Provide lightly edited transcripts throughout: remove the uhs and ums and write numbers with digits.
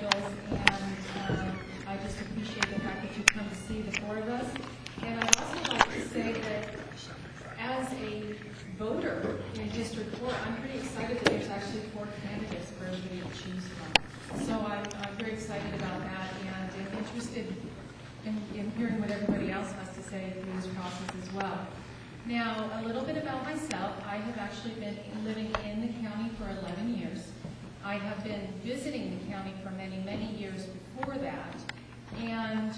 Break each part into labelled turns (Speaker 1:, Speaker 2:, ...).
Speaker 1: Angels, and I just appreciate the fact that you come to see the four of us. And I'd also like to say that as a voter in District 4, I'm pretty excited that there's actually 4 candidates for everybody to choose from. So I'm very excited about that, and I'm interested in hearing what everybody else has to say through this process as well. Now, a little bit about myself. I have actually been living in the county for 11 years. I have been visiting the county for many, many years before that. And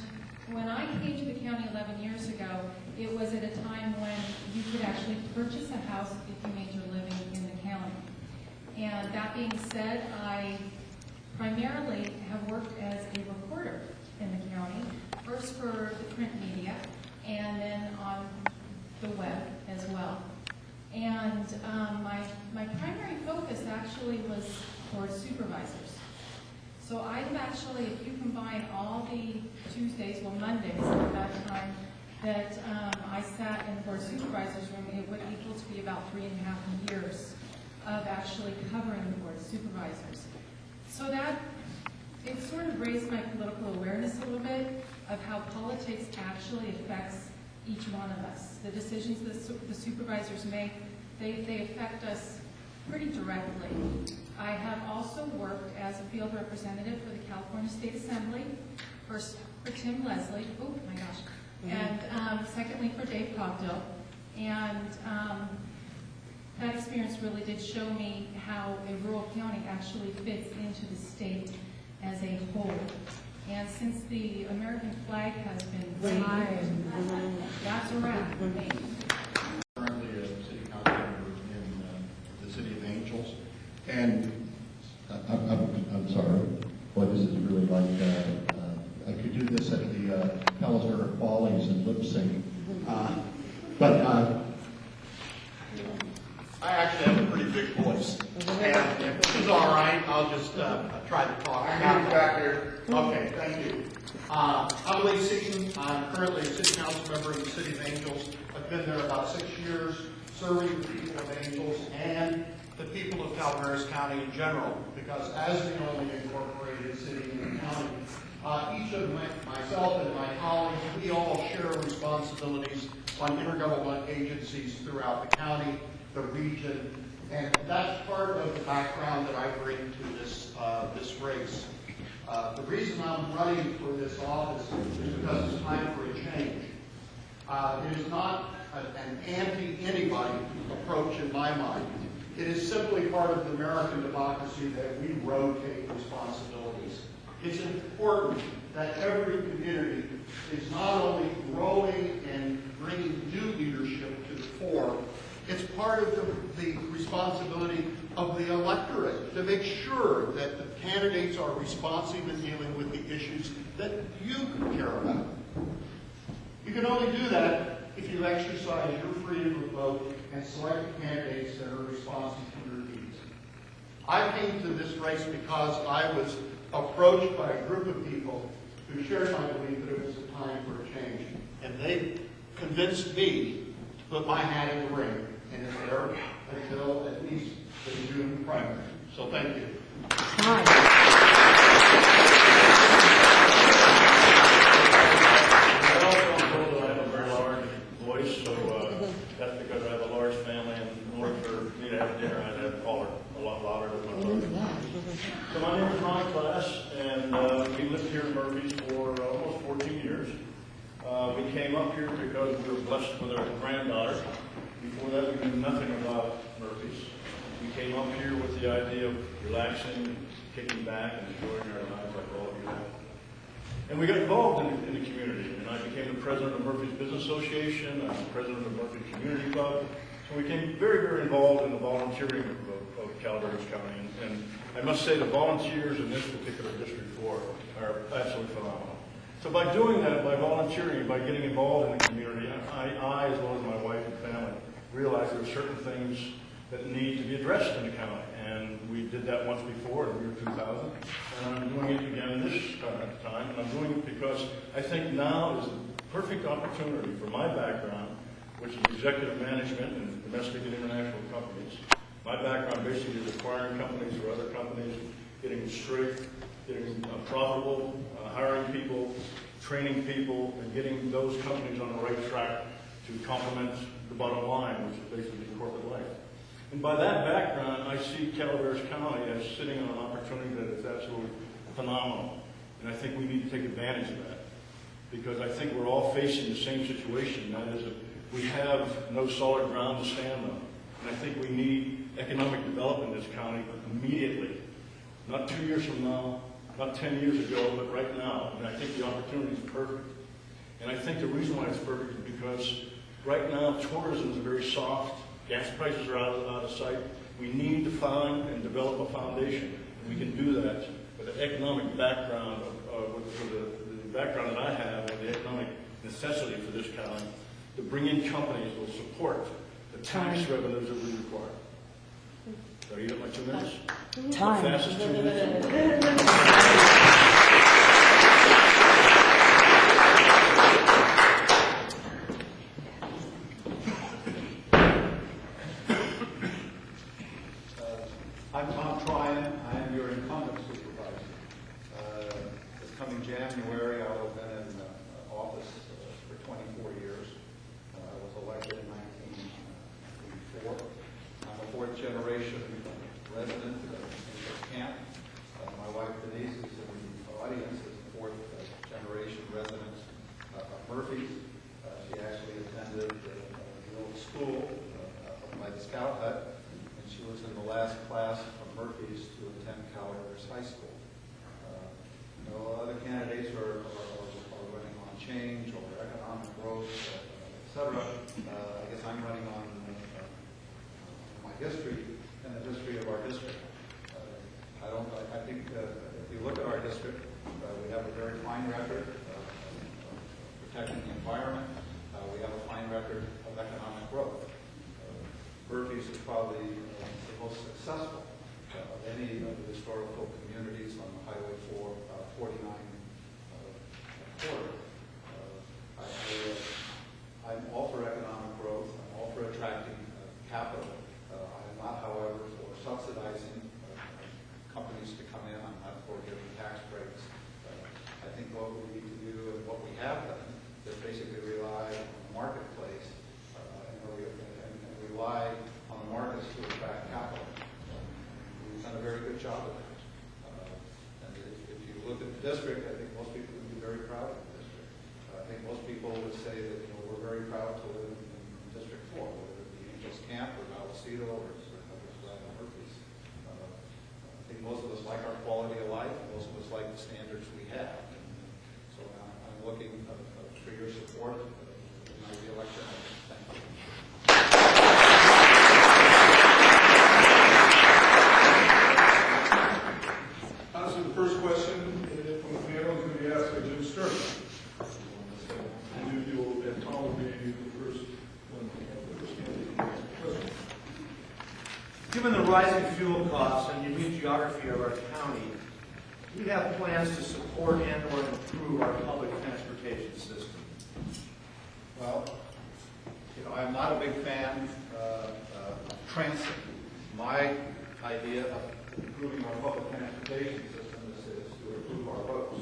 Speaker 1: when I came to the county 11 years ago, it was at a time when you could actually purchase a house if you made your living in the county. And that being said, I primarily have worked as a reporter in the county, first for the print media, and then on the web as well. And my primary focus actually was for supervisors. So I've actually, if you combine all the Tuesdays, well Mondays at that time, that I sat in the board supervisors room, it would equal to be about 3.5 years of actually covering the board of supervisors. So that, it sort of raised my political awareness a little bit of how politics actually affects each one of us. The decisions that the supervisors make, they affect us pretty directly. I have also worked as a field representative for the California State Assembly, first for Tim Leslie, oh my gosh, and secondly for Dave Cogdill. And that experience really did show me how a rural county actually fits into the state as a whole. And since the American flag has been waved, that's a wrap for me.
Speaker 2: Currently a city council member in the city of Angels, and I'm sorry, boy, this is really like I could do this at the Pellsner Qualies and lip sync, but I actually have a pretty big voice, and if this is all right, I'll just try to talk. I'm back here. Okay, thank you. I'm Lee Seaton. I'm currently a city council member in the city of Angels. I've been there about 6 years, serving the people of Angels and the people of Calaveras County in general, because as the only incorporated city in the county, each of myself and my colleagues, we all share responsibilities on intergovernmental agencies throughout the county, the region, and that's part of the background that I bring to this race. The reason I'm running for this office is because it's time for a change. It is not an anti-anybody approach in my mind. It is simply part of the American democracy that we rotate responsibilities. It's important that every community is not only growing and bringing new leadership to the fore, it's part of the responsibility of the electorate to make sure that the candidates are responsive in dealing with the issues that you care about. You can only do that if you exercise your freedom of vote and select candidates that are responsive to your needs. I came to this race because I was approached by a group of people who shared my belief that it was a time for a change. And they convinced me to put my hat in the ring, and it's there until at least the June primary. So thank you.
Speaker 3: Hi.
Speaker 4: I also am told that I have a very large voice, so that's because I have a large family, and in order for me to have dinner, I'd have to call her a lot louder than my mother. So my name is Ron Class, and we lived here in Murphy's for almost 14 years. We came up here because we were blessed with our granddaughter. Before that, we knew nothing about Murphy's. We came up here with the idea of relaxing, kicking back, and enjoying our lives like all of you have. And we got involved in the community, and I became the president of Murphy's Business Association. I'm the president of Murphy Community Club. So we became very, very involved in the volunteering of Calaveras County. And I must say the volunteers in this particular District 4 are absolutely phenomenal. So by doing that, by volunteering, by getting involved in the community, I as well as my wife and family, realized there are certain things that need to be addressed in the county. And we did that once before in the year 2000. And I'm doing it again this time. And I'm doing it because I think now is the perfect opportunity for my background, which is executive management and domestic and international companies. My background basically is acquiring companies or other companies, getting them straight, getting profitable, hiring people, training people, and getting those companies on the right track to complement the bottom line, which is basically corporate life. And by that background, I see Calaveras County as sitting on an opportunity that is absolutely phenomenal. And I think we need to take advantage of that, because I think we're all facing the same situation. That is, that we have no solid ground to stand on. And I think we need economic development in this county immediately. Not 2 years from now, not 10 years ago, but right now. And I think the opportunity is perfect. And I think the reason why it's perfect is because right now tourism is very soft. Gas prices are out of sight. We need to find and develop a foundation. And we can do that with the economic background, with the background that I have, and the economic necessity for this county, to bring in companies that will support the tax revenues that we require. Did I eat up my 2 minutes?
Speaker 3: Time.
Speaker 4: The fastest 2 minutes.
Speaker 5: I'm Tom Tryon. I am your incumbent supervisor. This coming January, I will have been in office for 24 years. I was elected in 1984. I'm a fourth generation resident of this camp. My wife Denise is in the audience as a fourth generation resident of Murphy's. She actually attended the old school by the Scout Hut. She was in the last class from Murphy's to attend Calaveras High School. Other candidates are running on change or economic growth, etc. I guess I'm running on my history and the history of our district. I think if you look at our district, we have a very fine record of protecting the environment. We have a fine record of economic growth. Murphy's is probably the most successful of any of the historical communities on the Highway 49 corridor. I'm all for economic growth. I'm all for attracting capital. I am not, however, for subsidizing companies to come in. I'm not for giving tax breaks. I think what we need to do and what we have done is basically rely on the marketplace and rely on the markets to attract capital. We've done a very good job of that. And if you look at the district, I think most people would be very proud of the district. I think most people would say that we're very proud to live in District 4, whether it be Angels Camp or Vallecito or Murphy's. I think most of us like our quality of life. Most of us like the standards we have. So I'm looking for your support in my re-election. Thank you.
Speaker 6: So the first question from the panel is going to be asked by Jim Stern. And Tom will be the first one.
Speaker 7: Given the rising fuel costs and unique geography of our county, do we have plans to support and or improve our public transportation system?
Speaker 5: Well, I'm not a big fan of transit. My idea of improving our public transportation system is to improve our roads.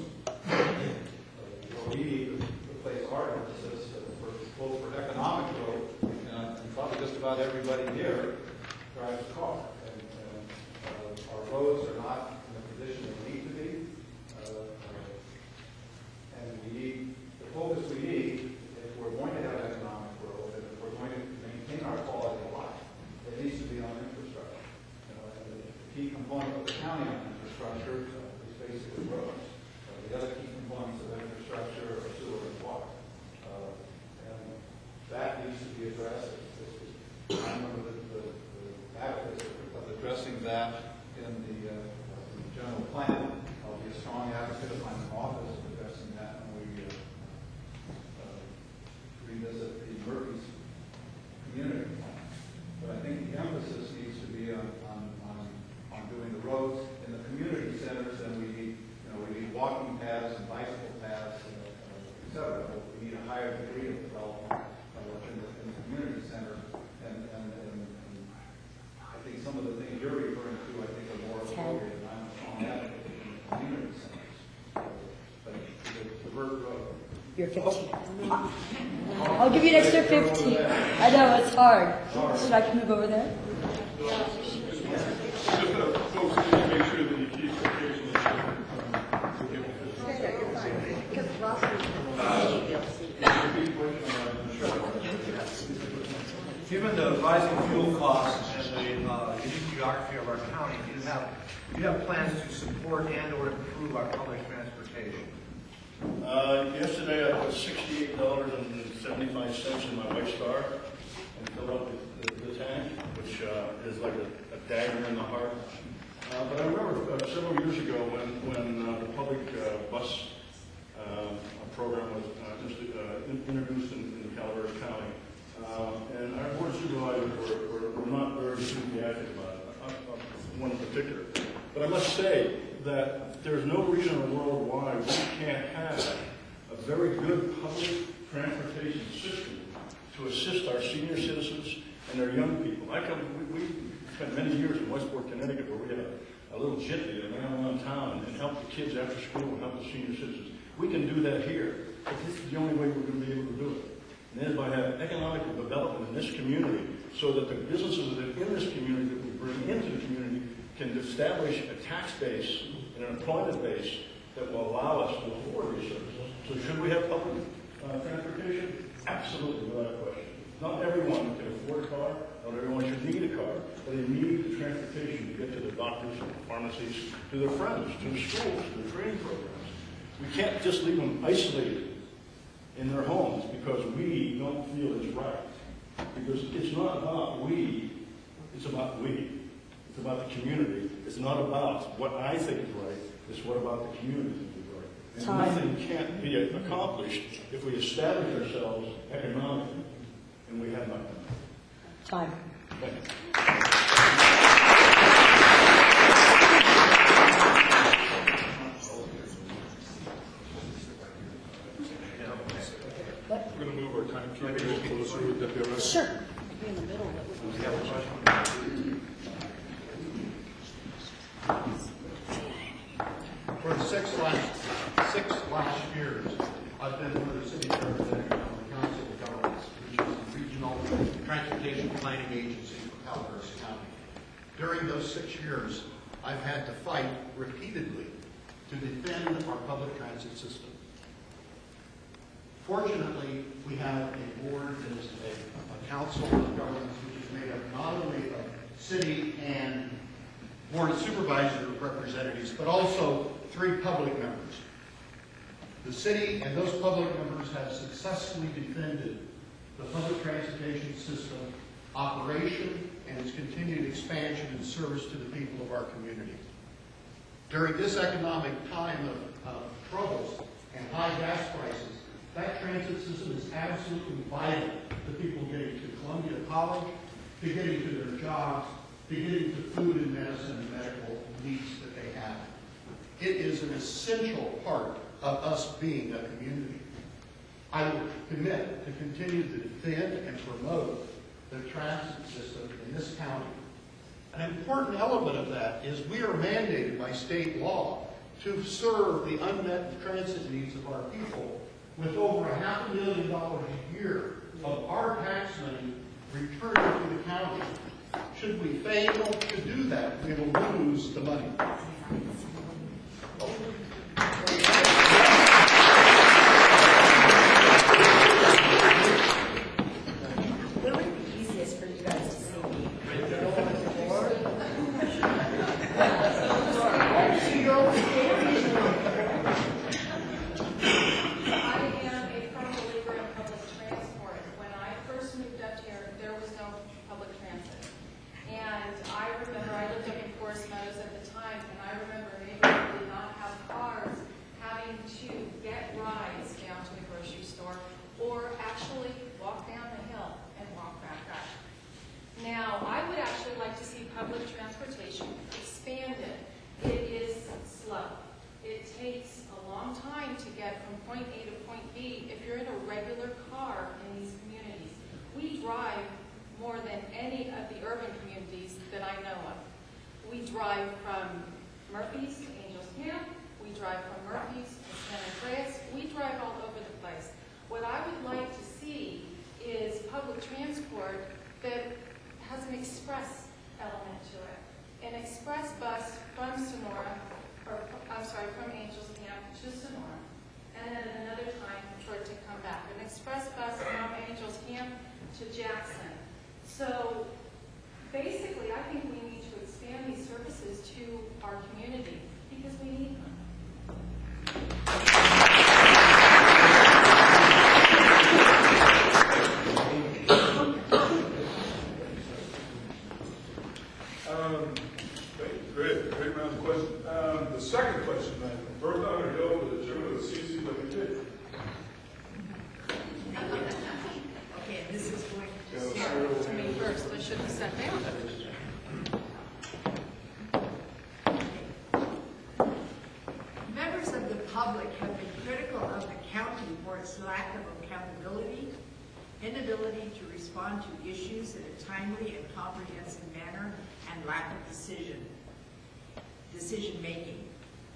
Speaker 5: We need to place our emphasis both for economic growth and probably just about everybody here drives a car. And our roads are not in the position they need to be. And we need the focus we need if we're going to have economic growth and if we're going to maintain our quality of life. It needs to be on infrastructure. And the key component of the county on infrastructure is basically roads. The other key components of infrastructure are sewer and water. And that needs to be addressed. I'm one of the advocates of addressing that in the general plan. I'll be a strong advocate of my office of addressing that when we revisit the Murphy's community plan. But I think the emphasis needs to be on doing the roads in the community centers, and we need walking paths and bicycle paths, etc. But we need a higher degree of development in the community center. And I think some of the things you're referring to, I think, are more appropriate. And I'm a strong advocate in the community
Speaker 3: You're 15. I'll give you an extra 15. I know, it's hard. Should I move over there?
Speaker 6: Folks, need to make sure that you keep occasionally.
Speaker 7: Given the rising fuel costs and the unique geography of our county, do you have plans to support and/or improve our public transportation?
Speaker 4: Yesterday I put $68.75 in my wife's car and filled up the tank, which is like a dagger in the heart. But I remember several years ago when the public bus program was introduced in Calaveras County. And our board of supervisors were not very enthusiastic about it, one in particular. But I must say that there's no reason in the world why we can't have a very good public transportation system to assist our senior citizens and our young people. We spent many years in Westport, Connecticut, where we had a little jitney that ran around town and helped the kids after school and helped the senior citizens. We can do that here, but this is the only way we're going to be able to do it. And that is by having economic development in this community so that the businesses that are in this community that we bring into the community can establish a tax base and an employment base that will allow us to afford these services. So should we have public transportation? Absolutely, without question. Not everyone can afford a car. Not everyone should need a car. But they need the transportation to get to the doctors, to the pharmacies, to their friends, to the schools, to the training programs. We can't just leave them isolated in their homes because we don't feel it's right. Because it's not about we, it's about we. It's about the community. It's not about what I think is right. It's what about the community think is right. And nothing can't be accomplished if we establish ourselves economically, and we have not done that.
Speaker 3: Time.
Speaker 4: Thank you.
Speaker 6: We're going to move our timekeeper a little closer. Would that be all right?
Speaker 3: Sure. Be in the middle.
Speaker 2: For the six last years, I've been one of the city representatives on the Council of Governments, which is the regional transportation planning agency for Calaveras County. During those 6 years, I've had to fight repeatedly to defend our public transit system. Fortunately, we have a board that is a council of governments which is made up not only of city and board of supervisor representatives, but also 3 public members. The city and those public members have successfully defended the public transportation system operation and its continued expansion and service to the people of our community. During this economic time of troubles and high gas prices, that transit system is absolutely vital to people getting to Columbia College, to getting to their jobs, to getting to food and medicine and medical needs that they have. It is an essential part of us being a community. I will commit to continue to defend and promote the transit system in this county. An important element of that is we are mandated by state law to serve the unmet transit needs of our people with over $500,000 a year of our tax money returning to the county. Should we fail to do that, we will lose the money.
Speaker 3: Where would it be easiest for you guys to see me?
Speaker 1: or actually walk down the hill and walk back up. Now, I would actually like to see public transportation expanded. It is slow. It takes a long time to get from point A to point B if you're in a regular car in these communities. We drive more than any of the urban communities that I know of. We drive from Murphy's to Angels Camp. We drive from Murphy's to San Andreas. We drive all over the place. What I would like to see is public transport that has an express element to it. An express bus from Sonora, or I'm sorry, from Angels Camp to Sonora, and then at another time for it to come back. An express bus from Angels Camp to Jackson. So basically, I think we need to expand these services to our community because we need them.
Speaker 6: Great round of questions. The second question, then. First, I'm going to go with the chairman of the CCWD.
Speaker 1: Okay, this is going to start to me first. I should have sat down.
Speaker 8: Members of the public have been critical of the county for its lack of accountability, inability to respond to issues in a timely and comprehensive manner, and lack of decision-making.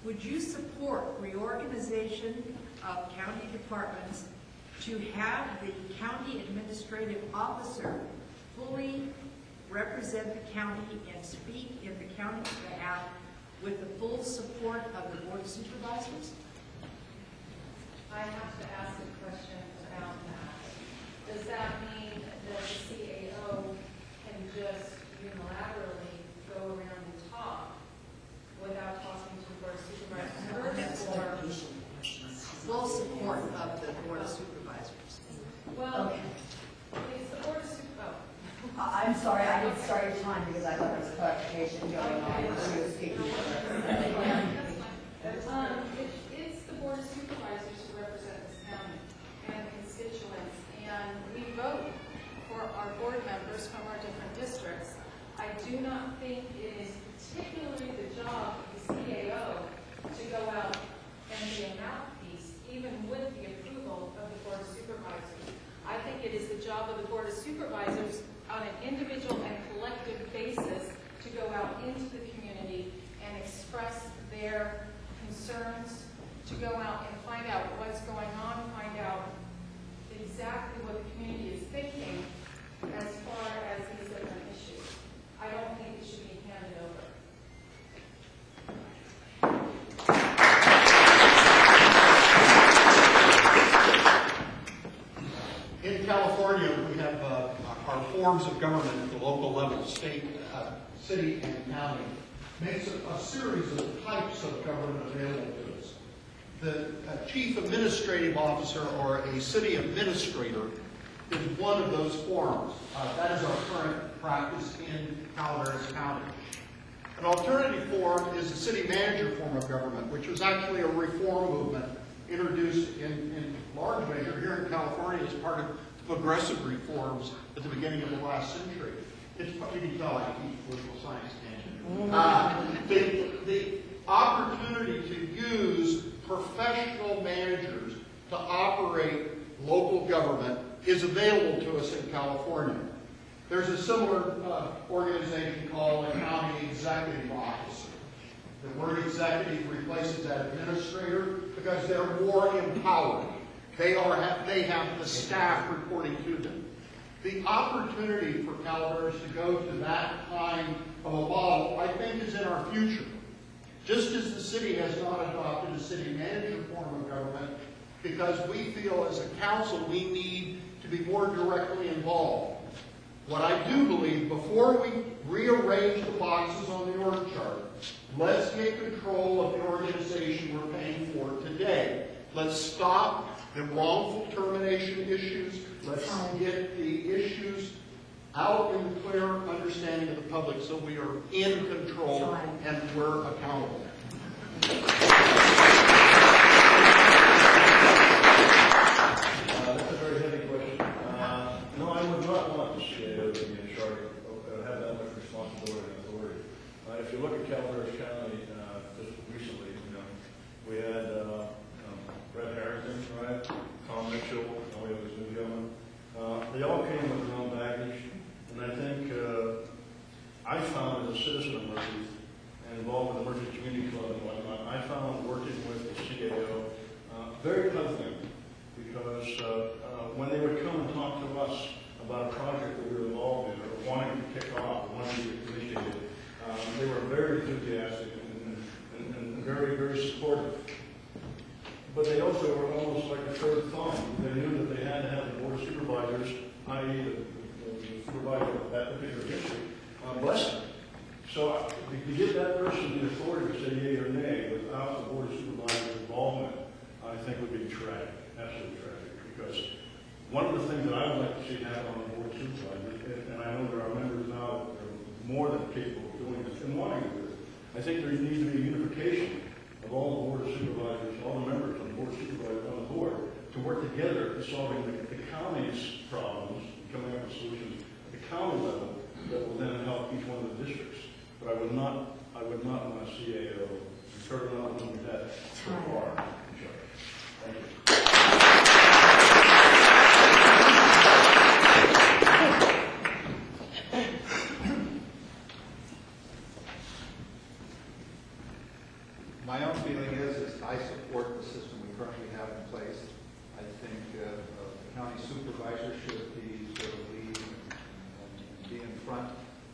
Speaker 8: Would you support reorganization of county departments to have the county administrative officer fully represent the county and speak in the county's behalf with the full support of the Board of Supervisors?
Speaker 1: I have to ask a question about that. Does that mean that the CAO can just unilaterally go around and talk without talking to the Board of Supervisors? Or,
Speaker 8: Full support of the Board of Supervisors.
Speaker 1: well, it's the Board of Supervisors.
Speaker 3: I'm sorry, I didn't start your time because I thought there was clarification going on. She was speaking
Speaker 1: It's the Board of Supervisors who represent this county and the constituents, and we vote for our board members from our different districts. I do not think it is particularly the job of the CAO to go out and be a mouthpiece, even with the approval of the Board of Supervisors. I think it is the job of the Board of Supervisors on an individual and collective basis to go out into the community and express their concerns, to go out and find out what's going on, find out exactly what the community is thinking as far as these different issues. I don't think it should be handed over.
Speaker 2: In California, we have our forms of government at the local level, state, city, and county, makes a series of types of government available to us. The chief administrative officer or a city administrator is one of those forms. That is our current practice in Calaveras County. An alternative form is the city manager form of government, which was actually a reform movement introduced in large measure here in California as part of progressive reforms at the beginning of the last century. It's, you can tell I teach political science, can't you? The opportunity to use professional managers to operate local government is available to us in California. There's a similar organization called a county executive officer. The word executive replaces that administrator because they're more empowered. They have the staff reporting to them. The opportunity for Calaveras to go to that kind of a model, I think, is in our future. Just as the city has not adopted a city manager form of government, because we feel as a council we need to be more directly involved. What I do believe, before we rearrange the boxes on the org chart, let's get control of the organization we're paying for today. Let's stop the wrongful termination issues. Let's get the issues out in the clear understanding of the public so we are in control and we're accountable.
Speaker 4: That's a very heavy question. No, I would not want the CAO to be in charge of have that much responsibility and authority. If you look at Calaveras County, just recently, we had Brett Harrington, right? Tom Mitchell, we have this new gentleman. They all came with their own baggage, and I think I found as a citizen of Murphy and involved with the Murphy Community Club and whatnot, I found working with the CAO very puzzling because very enthusiastic and very, very supportive. But they also were almost like a third thumb. They knew that they had to have the board of supervisors, i.e. the supervisor of that particular district, bless them. So to give that person the authority to say yea or nay without the board of supervisors' involvement, I think would be tragic, absolutely tragic. Because one of the things that I would like to see happen on the board of supervisors, and I know there are members now that are more than capable of doing this and wanting to do it, I think there needs to be a unification of all the board of supervisors, all the members on the board of supervisors on the board, to work together in solving the county's problems, coming up with solutions at the county level that will then help each one of the districts. But I would not want to see a turn on like that so far. Thank you.
Speaker 5: My own feeling is I support the system we currently have in place. I think the county supervisor should be sort of lead and be in front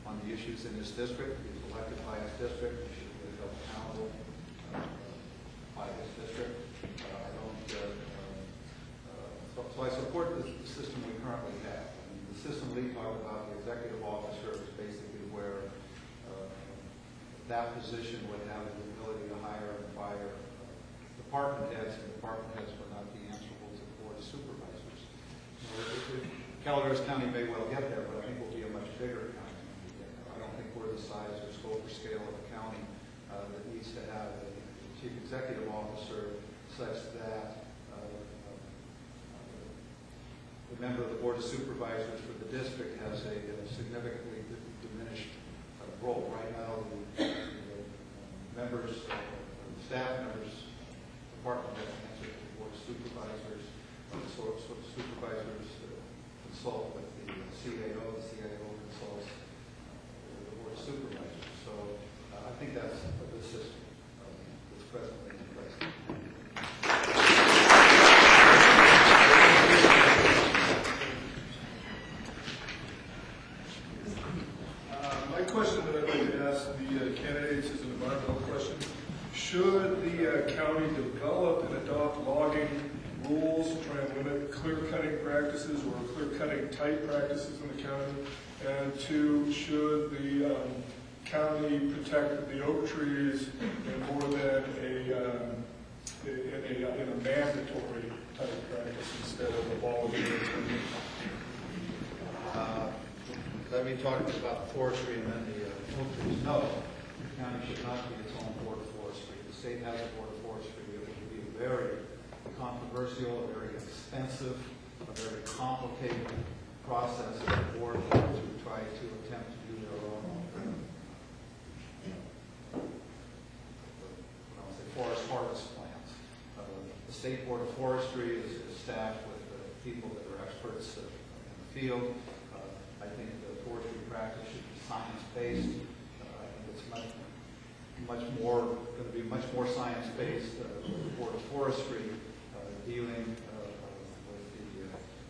Speaker 5: on the issues in his district. He's elected by his district. He should be held accountable by his district. So I support the system we currently have. And the system Lee talked about, the executive officer, is basically where that position would have the ability to hire and fire department heads, and department heads would not be answerable to the board of supervisors. Calaveras County may well get there, but I think we'll be a much bigger county when we get there. I don't think we're the size or scope or scale of a county that needs to have a chief executive officer such that the member of the board of supervisors for the district has a significantly diminished role. Right now, the members, staff members, department heads answer to the board of supervisors. So supervisors consult with the CAO consults the board of supervisors. So I think that's a good system that's presently in place.
Speaker 6: My question that I'd like to ask the candidates is an environmental question. Should the county develop and adopt logging rules to try and limit clear-cutting practices or clear-cutting type practices in the county? And two, should the county protect the oak trees in more than in a mandatory type practice instead of a voluntary?
Speaker 5: Let me talk about forestry and then the oak trees. No, the county should not be its own board of forestry. The state has a board of forestry. It would be very controversial, a very expensive, a very complicated process for the board to try to attempt to do their own forest harvest plans. The state board of forestry is staffed with people that are experts in the field. I think the forestry practice should be science-based. I think it's much more going to be much more science-based. The board of forestry dealing with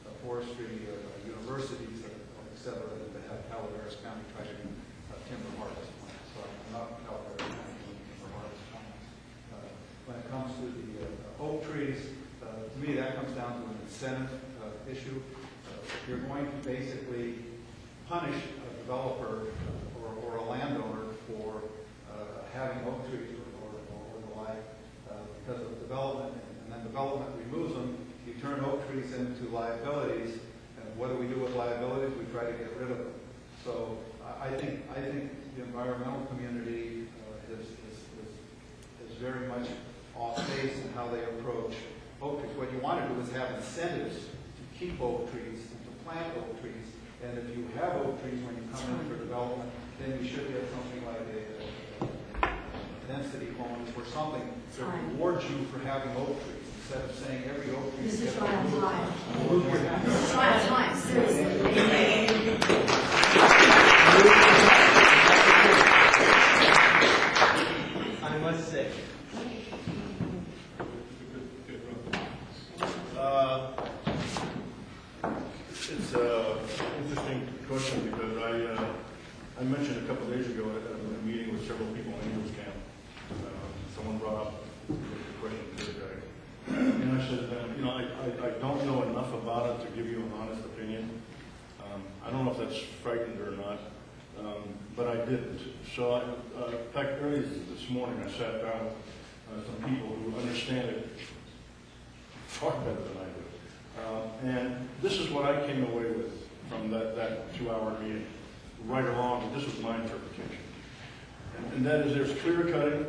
Speaker 5: the forestry universities, et cetera, that have Calaveras County try to do timber harvest plans. So I'm not Calaveras County doing timber harvest plans. When it comes to the oak trees, to me that comes down to an incentive issue. You're going to basically punish a developer or a landowner for having oak trees or the like because of development, and then development removes them. You turn oak trees into liabilities, and what do we do with liabilities? We try to get rid of them. So I think the environmental community is very much off base in how they approach oak trees. What you want to do is have incentives to keep oak trees and to plant oak trees. And if you have oak trees when you come in for development, then you should get something like a density bonus or something that rewards you for having oak trees. Instead of saying every oak tree.
Speaker 3: This is right on time. This is right on time, seriously.
Speaker 7: I must say.
Speaker 4: It's an interesting question because I mentioned a couple of days ago at a meeting with several people So, in fact, early this morning, I sat down with some people who understand it far better than I do. And this is what I came away with from that 2-hour meeting. Right along, this was my interpretation. And that is there's clear cutting,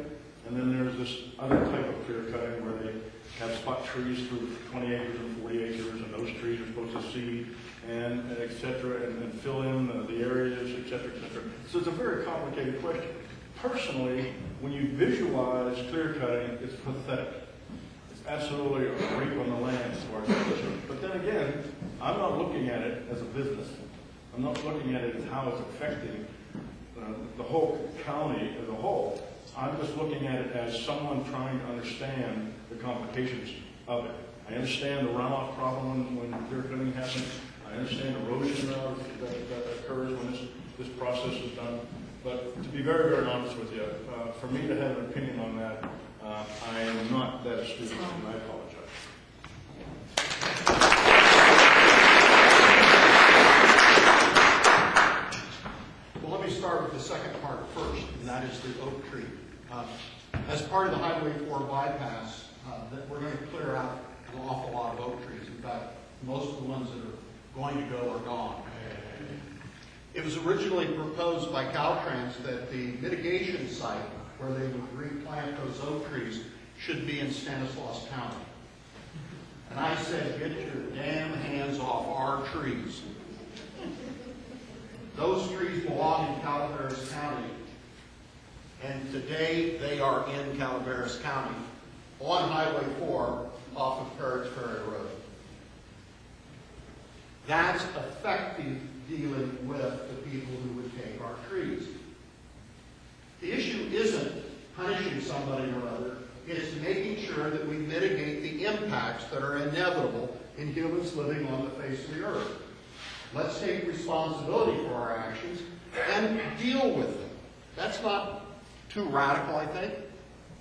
Speaker 4: and then there's this other type of clear cutting where they have spot trees through 20 acres and 40 acres, and those trees are supposed to seed, and et cetera, and fill in the areas, et cetera, et cetera. So it's a very complicated question. Personally, when you visualize clear cutting, it's pathetic. It's absolutely a rape on the land as far as I'm concerned. But then again, I'm not looking at it as a business. I'm not looking at it as how it's affecting the whole county as a whole. I'm just looking at it as someone trying to understand the complications of it. I understand the runoff problem when clear cutting happens. I understand erosion that occurs when this process is done. But to be very, very honest with you, for me to have an opinion on that, I am not that astute, and I apologize.
Speaker 2: Well, let me start with the second part first, and that is the oak tree. As part of the Highway 4 bypass, that we're going to clear out an awful lot of oak trees. In fact, most of the ones that are going to go are gone. It was originally proposed by Caltrans that the mitigation site where they would replant those oak trees should be in Stanislaus County. And I said, get your damn hands off our trees. Those trees belong in Calaveras County. And today they are in Calaveras County on Highway 4 off of Parrots Ferry Road. That's effective dealing with the people who would take our trees. The issue isn't punishing somebody or other, it's making sure that we mitigate the impacts that are inevitable in humans living on the face of the earth. Let's take responsibility for our actions and deal with them. That's not too radical, I think.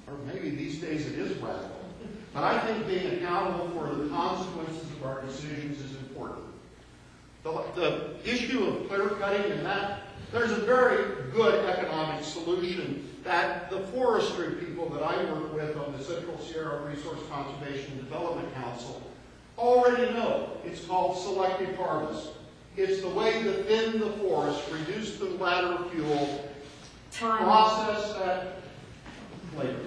Speaker 2: Or maybe these days it is radical. But I think being accountable for the consequences of our decisions is important. The issue of clear cutting and that, there's a very good economic solution that the forestry people that I work with on the Central Sierra Resource Conservation and Development Council already know. It's called selective harvest. It's the way to thin the forest, reduce the ladder fuel, process that later.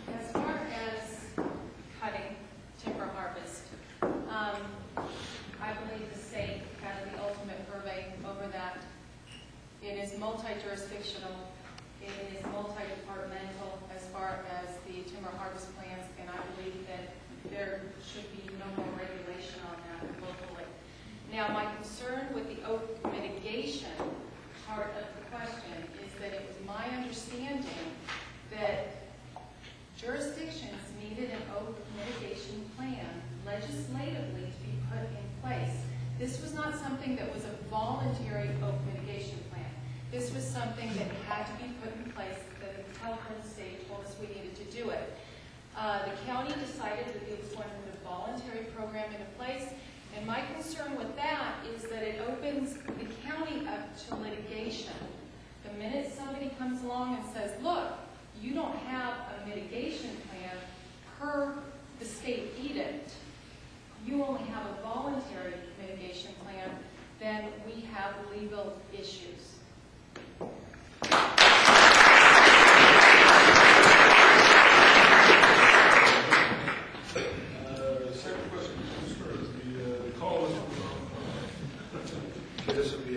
Speaker 1: As far as cutting timber harvest, I believe the state has the ultimate purvey over that. It is multi-jurisdictional. It is multi-departmental as far as the timber harvest plans, and I believe that there should be no more regulation on that locally. Now, my concern with the oak mitigation part of the question is that it was my understanding that jurisdictions needed an oak mitigation plan legislatively to be put in place. This was not something that was a voluntary oak mitigation plan. This was something that had to be put in place, that the California state told us we needed to do it. The county decided that it was going to put a voluntary program into place, and my concern with that is that it opens the county up to litigation. The minute somebody comes along and says, look, you don't have a mitigation plan per the state edict, you only have a voluntary mitigation plan, then we have legal issues.
Speaker 6: Second question comes first. The call was
Speaker 7: This will be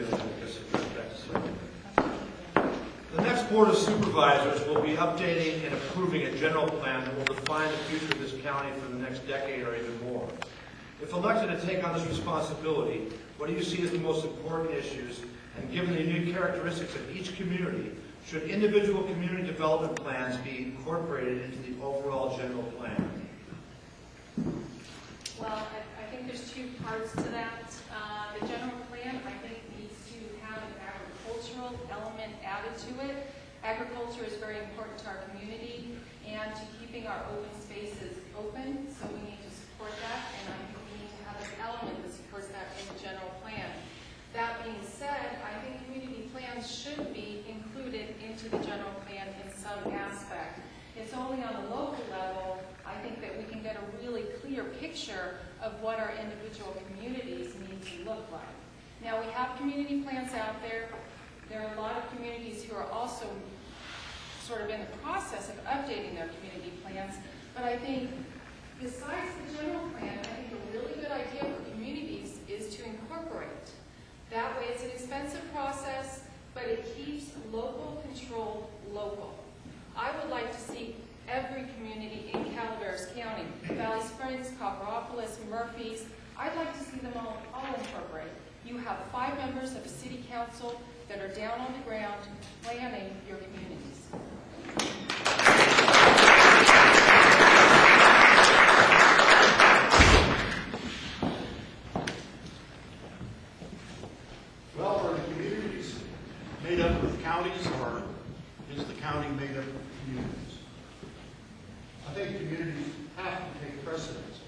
Speaker 7: the next Board of Supervisors will be updating and approving a general plan that will define the future of this county for the next decade or even more. If elected to take on this responsibility, what do you see as the most important issues? And given the unique characteristics of each community, should individual community development plans be incorporated into the overall general plan?
Speaker 1: Well, I think there's two parts to that. The general plan, I think, needs to have an agricultural element added to it. Agriculture is very important to our community and to keeping our open spaces open, so we need to support that. some aspect. It's only on the local level, I think, that we can get a really clear picture of what our individual communities need to look like. Now, we have community plans out there. There are a lot of communities who are also sort of in the process of updating their community plans, but I think besides the general plan, I think a really good idea for communities is to incorporate. That way it's an expensive process, but it keeps local control local. I would like to see every community in Calaveras County, Valley Springs, Copperopolis, Murphys, I'd like to see them all incorporate. You have 5 members of a city council that are down on the ground planning your communities.
Speaker 2: Well, are the communities made up of counties, or is the county made up of communities? I think communities have to take precedence.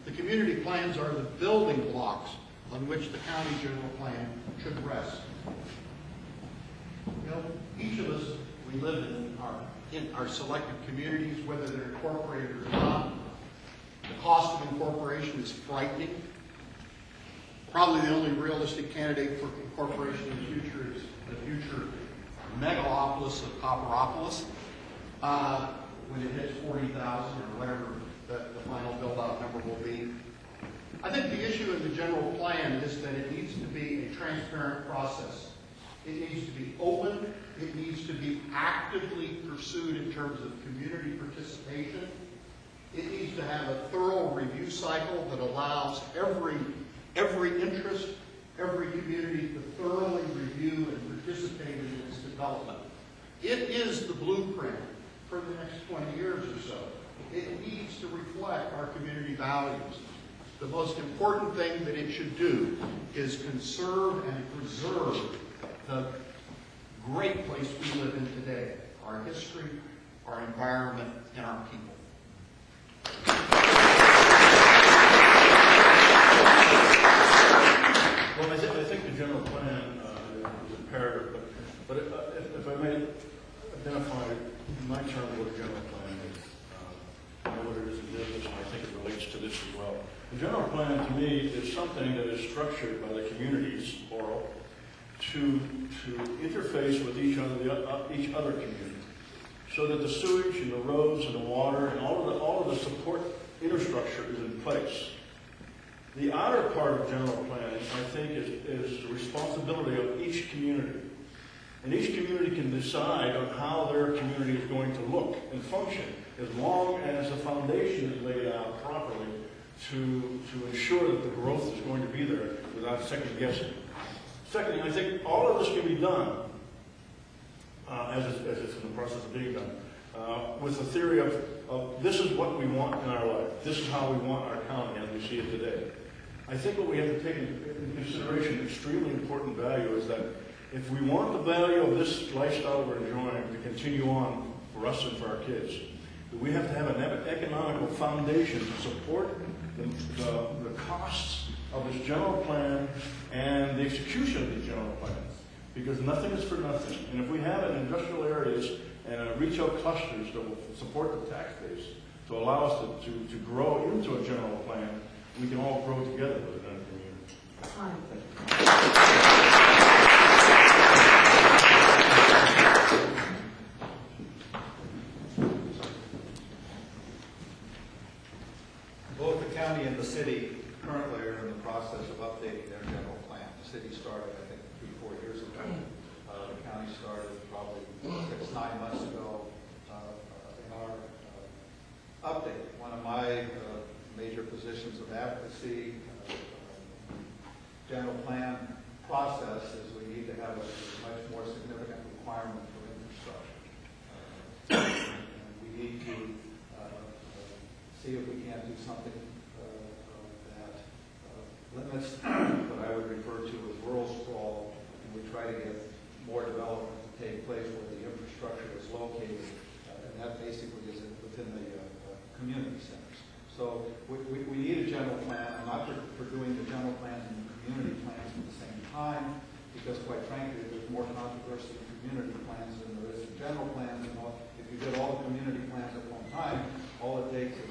Speaker 2: The community plans are the building blocks on which the county general plan should rest. You know, each of us, we live in our selected communities, whether they're incorporated or not. The cost of incorporation is frightening. Probably the only realistic candidate for incorporation in the future is the future megalopolis of Copperopolis, when it hits 40,000 or whatever the final build-out number will be. I think the issue in the general plan is that it needs to be a transparent process. It needs to be open. It needs to be actively pursued in terms of community participation. It needs to have a thorough review cycle that allows every interest, every community to thoroughly review and participate in its development. It is the blueprint for the next 20 years or so. It needs to reflect our community values. The most important thing that it should do is conserve and preserve the great place we live in today, our history, our environment, and our people.
Speaker 4: Well, I think the general plan is imperative, but if I may identify my term of what a general plan is, I know what it is in business, and I think it relates to this as well. The general plan, to me, is something that is structured by the communities, oral, to interface with each other community, so that the sewage and the roads and the water and all of the support infrastructure is in place. The outer part of general plan, I think, is the responsibility of each community. And each community can decide on how their community is going to look and function, as long as the foundation is laid out properly to ensure that the growth is going to be there without second guessing. Secondly, I think all of this can be done, as it's in the process of being done, with the theory of this is what we want in our life. This is how we want our county as we see it today. I think what we have to take into consideration, extremely important value, is that if we want the value of this lifestyle we're enjoying to continue on for us and for our kids, we have to have an economical foundation to support the costs of this general plan and the execution of these general plans. Because nothing is for nothing. And if we have it in industrial areas and retail clusters that will support the tax base to allow us to grow into a general plan, we can all grow together within a community.
Speaker 5: Both the county and the city currently are in the process of updating their general plan. The city started, I think, 3-4 years ago. The county started probably 6-9 months ago in our update. One of my major positions of advocacy, general plan process, is we need to have a much more significant requirement for infrastructure. And we need to see if we can't do something that limits what I would refer to as rural sprawl, and we try to get more development to take place where the infrastructure is located, and that basically is within the community centers. So we need a general plan. I'm not for doing the general plans and the community plans at the same time, because quite frankly, there's more controversy in community plans than there is in general plans, and if you did all the community plans at one time, all it takes is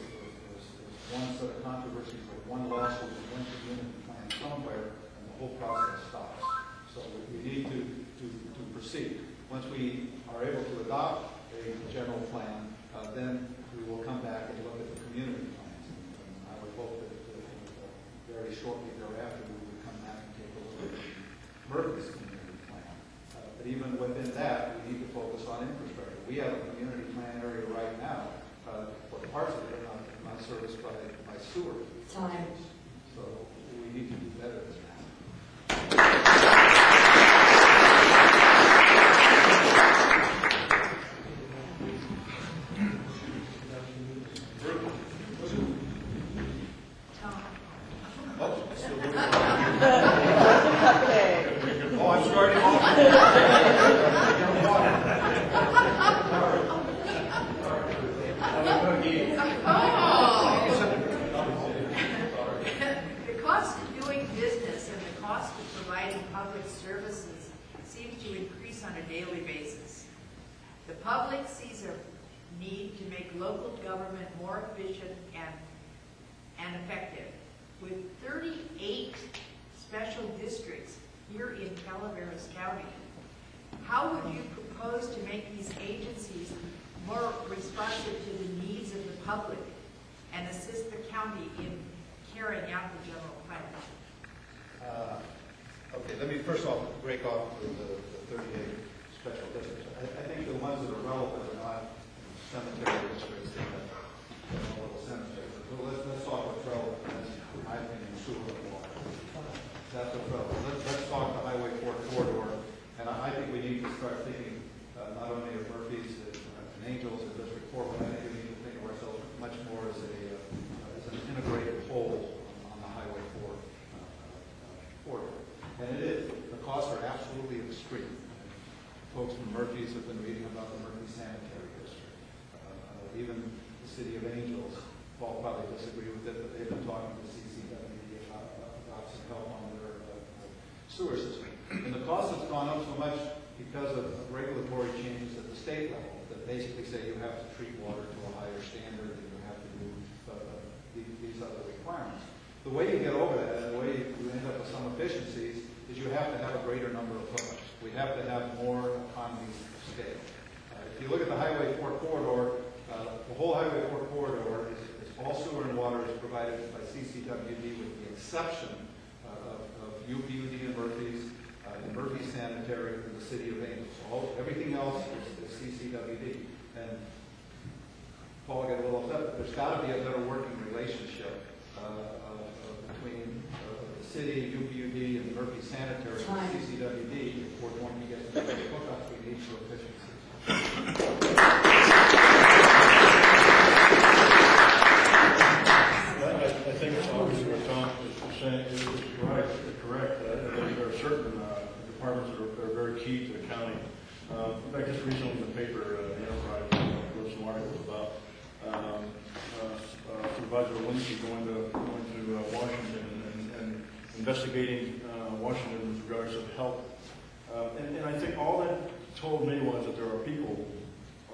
Speaker 5: one set of controversies with one lawsuit and one community plan somewhere, and the whole process stops. So we need to proceed. Once we are able to adopt a general plan, then we will come back and look at the community plans. And I would hope that very shortly thereafter we would come back and take a look at Murphy's community plan. But even within that, we need to focus on infrastructure. We have a community plan area right now, for parts of it are not serviced by sewer.
Speaker 3: Time.
Speaker 5: So we need to do better than that.
Speaker 7: Oh, I'm starting off.
Speaker 8: The cost of doing business and the cost of providing public services seems to increase on a daily basis. The public sees a need to make local government more efficient and effective. With 38 special districts here in Calaveras County, how would you propose to make these agencies more responsive to the needs of the public and assist the county in carrying out the general plan?
Speaker 5: Okay, let me first off break off the 38 special districts. I think the ones that are relevant are not cemetery districts and all little cemeteries. So let's talk what's relevant. That's, in my opinion, sewer and water. That's what's relevant. Let's talk the Highway 4 corridor. And I think we need to start thinking not only of Murphy's and Angels and District 4, but I think we need to think of ourselves much more as an integrated whole on the Highway 4 corridor. And it is. The costs are absolutely extreme. Folks from Murphy's have been reading about the Murphy Sanitary District. Even the City of Angels, Paul probably disagree with it, but they've been talking to CCWD about some help on their sewer system. And the cost has gone up so much because of regulatory changes at the state level that basically say you have to treat water to a higher standard and you have to do these other requirements. The way you get over that and the way you end up with some efficiencies is you have to have a greater number of hookups. We have to have more economies of scale. If you look at the Highway 4 corridor, the whole Highway 4 corridor is all sewer and water is provided by CCWD with the exception of UPUD and Murphy's, Murphy Sanitary, and the City of Angels. So everything else is CCWD. And Paul got a little upset, but there's got to be a better working relationship between the city, UPUD, and Murphy Sanitary and CCWD before one can get to the hookups we need for efficiency.
Speaker 4: I think it's obvious what Tom is saying is right, correct. There are certain departments that are very key to the county. I guess recently in the paper, the Enterprise wrote some articles about Supervisor Lindsay going to Washington and investigating Washington with regards to health. And I think all that told me was that there are people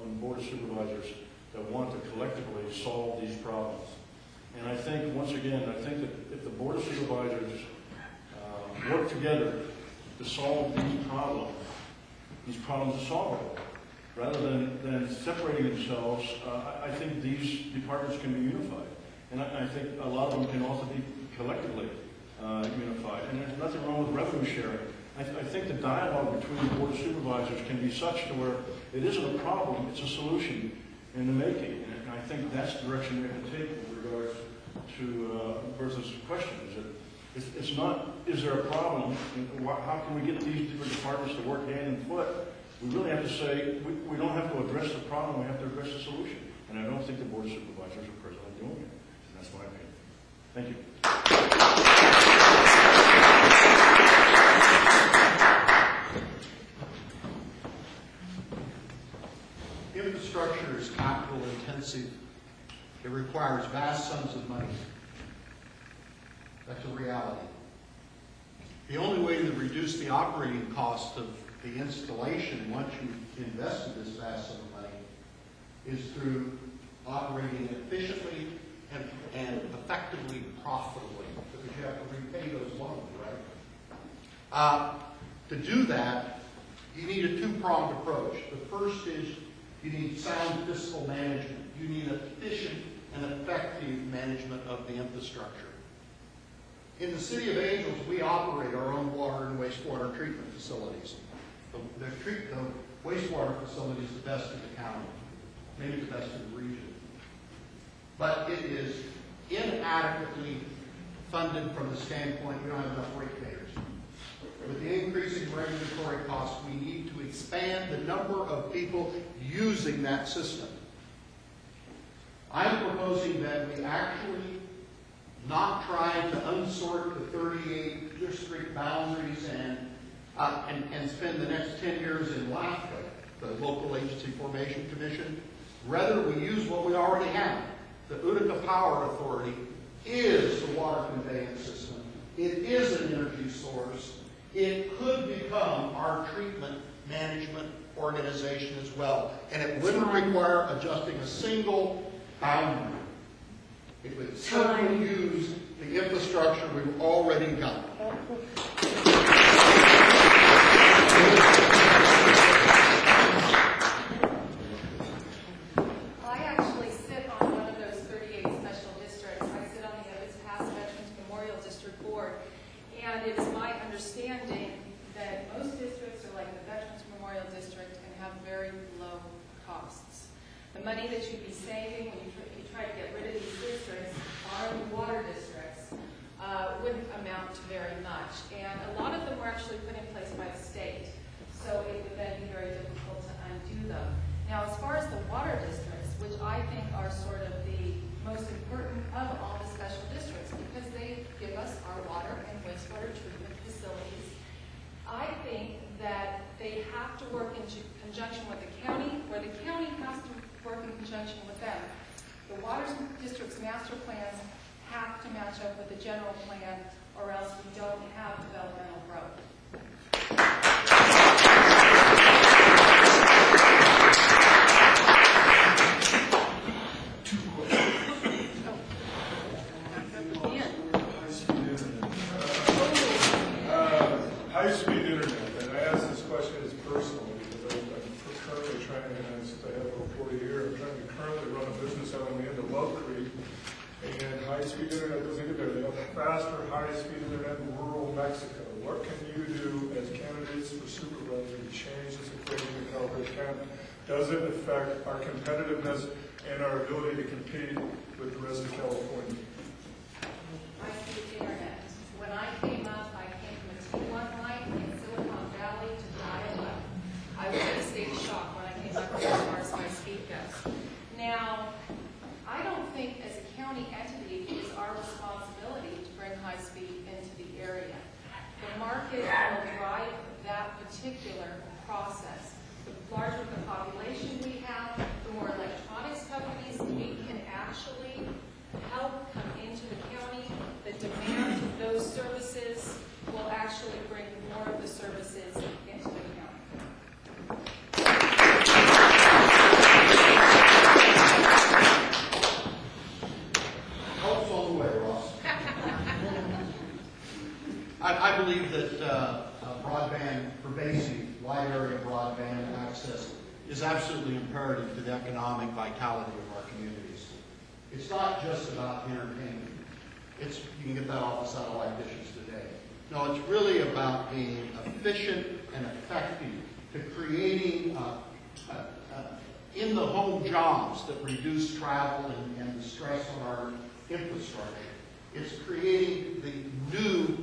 Speaker 4: on the Board of Supervisors that want to collectively solve these problems. And I think, once again, I think that if the Board of Supervisors work together to solve these problems are solvable. Rather than separating themselves, I think these departments can be unified. And I think a lot of them can also be collectively unified. And there's nothing wrong with revenue sharing. I think the dialogue between the Board of Supervisors can be such to where it isn't a problem, it's a solution in the making. And I think that's the direction we have to take with regards to Bertha's question. It's not, is there a problem? How can we get these different departments to work hand in foot? We really have to say, we don't have to address the problem, we have to address the solution. And I don't think the Board of Supervisors are presently doing it. And that's my opinion. Thank you.
Speaker 2: Infrastructure is capital intensive. It requires vast sums of money. That's a reality. The only way to reduce the operating cost of the installation, once you've invested this vast sum of money, is through operating efficiently and effectively profitably, because you have to repay those loans, right? To do that, you need a two-pronged approach. The first is you need sound fiscal management. You need efficient and effective management of the infrastructure. In the City of Angels, we operate our own water and wastewater treatment facilities. The wastewater facility is the best in the county, maybe the best in the region. But it is inadequately funded from the standpoint we don't have enough ratepayers. With the increasing regulatory costs, we need to expand the number of people using that system. I'm proposing that we actually not try to unsort the 38 district boundaries and spend the next 10 years in LAFCA, the Local Agency Formation Commission. Rather, we use what we already have. The Utica Power Authority is the water conveyance system. It is an energy source. It could become our treatment management organization as well. And it wouldn't require adjusting a single boundary. It would simply use the infrastructure we've already got.
Speaker 1: I actually sit on one of those 38 special districts. I sit on the Evans Pass Veterans Memorial District Board. And it is my understanding that most districts are like the Veterans Memorial District and have very low costs. The money that you'd be saving when you try to get rid of these districts, borrowing water districts, wouldn't amount to very much. And a lot of them were actually put in place by the state, so it would then be very difficult to undo them. Now, as far as the water districts, which I think are sort of the most important of all the special districts because they give us our water and wastewater treatment facilities, I think that they have to work in conjunction with the county, where the county has to work in conjunction with them. The water district's master plans have to match up with the general plan, or else we don't have developmental growth.
Speaker 6: High-speed internet, and I ask this question as personally because I'm currently trying, and I have over 40 years, I'm trying to currently run a business out on the end of Love Creek, and high-speed internet doesn't get there. They have faster, high-speed internet in rural Mexico. What can you do as candidates for supervisor to change this equation in California County? Does it affect our competitiveness and our ability to compete with the rest of California?
Speaker 1: High-speed internet. When I came up, I came from a T1 line in Silicon Valley to dial-up. I was in a state of shock when I came up as far as high speed goes. Now, I don't think as a county entity it is our responsibility to bring high speed into the area. The market will drive that particular process. The larger the population we have, the more electronics companies we can actually help come into the county. The demand of those services will actually bring more of the services into the county.
Speaker 2: Help's on the way, Ross. I believe that broadband, pervasive, wide area broadband access is absolutely imperative to the economic vitality of our communities. It's not just about entertainment. You can get that off the satellite dishes today. No, it's really about being efficient and effective to creating in-the-home jobs that reduce travel and the stress on our infrastructure. It's creating the new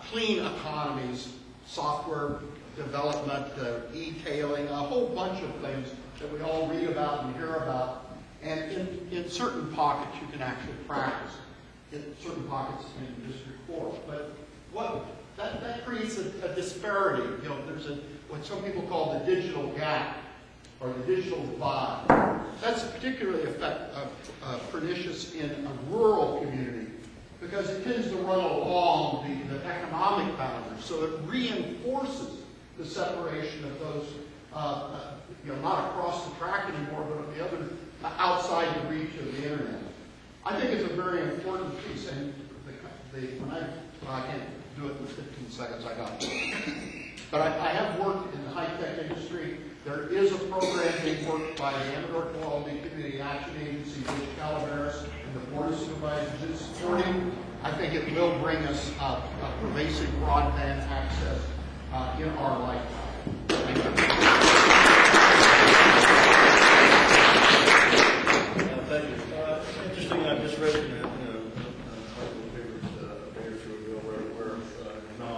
Speaker 2: clean economies, software development, e-tailing, a whole bunch of things that we all read about and hear about. And in certain pockets you can actually practice. In certain pockets in District 4. But that creates a disparity. You know, there's what some people call the digital gap or the digital divide. That's particularly pernicious in a rural community because it tends to run along the economic boundaries. So it reinforces the separation of those, not across the track anymore, but on the other, outside the reach of the internet. I think it's a very important piece, and I can't do it in 15 seconds, I got it. But I have worked in the high-tech industry. There is a program being worked by the Amador Quality Community Action Agency, which Calaveras and the Board of Supervisors is supporting. I think it will bring us a pervasive broadband access in our lifetime. Thank you.
Speaker 4: Thank you. Interesting, I just read in article papers a day or two ago where now